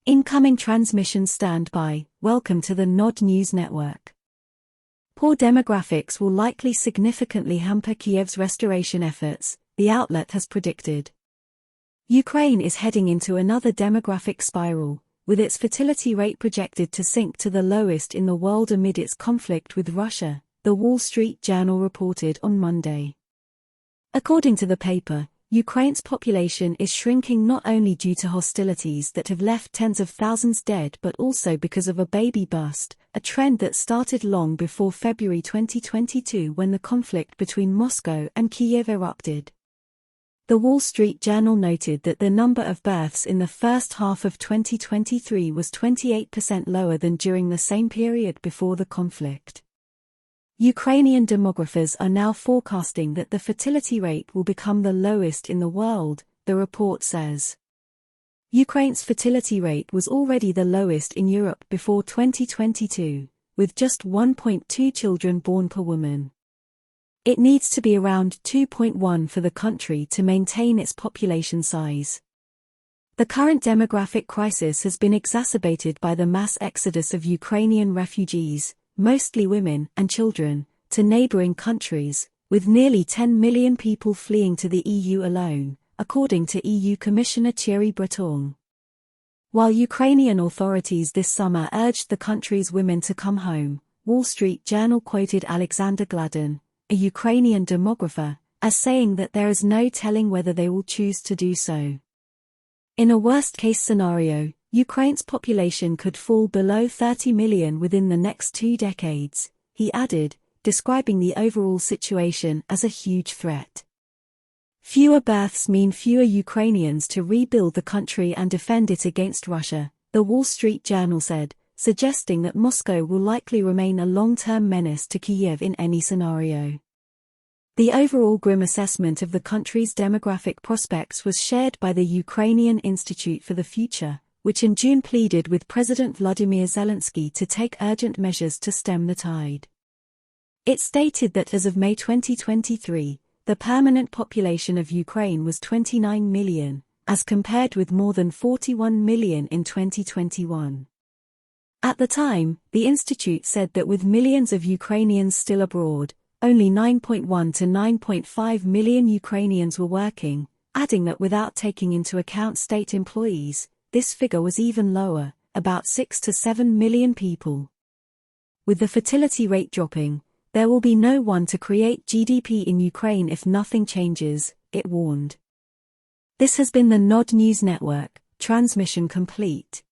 Incoming transmission standby. Welcome to the Nod News Network. Poor demographics will likely significantly hamper Kiev's restoration efforts, the outlet has predicted. Ukraine is heading into another demographic spiral, with its fertility rate projected to sink to the lowest in the world amid its conflict with Russia, the Wall Street Journal reported on Monday. According to the paper, Ukraine's population is shrinking not only due to hostilities that have left tens of thousands dead but also because of a baby bust, a trend that started long before February 2022 when the conflict between Moscow and Kiev erupted. The Wall Street Journal noted that the number of births in the first half of 2023 was 28% lower than during the same period before the conflict. Ukrainian demographers are now forecasting that the fertility rate will become the lowest in the world, the report says. Ukraine's fertility rate was already the lowest in Europe before 2022, with just 1.2 children born per woman. It needs to be around 2.1 for the country to maintain its population size. The current demographic crisis has been exacerbated by the mass exodus of Ukrainian refugees, mostly women and children, to neighboring countries, with nearly 10 million people fleeing to the EU alone, according to EU Commissioner Thierry Breton. While Ukrainian authorities this summer urged the country's women to come home, Wall Street Journal quoted Alexander Gladin, a Ukrainian demographer, as saying that there is no telling whether they will choose to do so. In a worst-case scenario, Ukraine's population could fall below 30 million within the next 2 decades, he added, describing the overall situation as a huge threat. Fewer births mean fewer Ukrainians to rebuild the country and defend it against Russia, the Wall Street Journal said, suggesting that Moscow will likely remain a long-term menace to Kiev in any scenario. The overall grim assessment of the country's demographic prospects was shared by the Ukrainian Institute for the Future, which in June pleaded with President Vladimir Zelensky to take urgent measures to stem the tide. It stated that as of May 2023, the permanent population of Ukraine was 29 million, as compared with more than 41 million in 2021. At the time, the institute said that with millions of Ukrainians still abroad, only 9.1 to 9.5 million Ukrainians were working, adding that without taking into account state employees, this figure was even lower, about 6 to 7 million people. With the fertility rate dropping, there will be no one to create GDP in Ukraine if nothing changes, it warned. This has been the Nod News Network, transmission complete.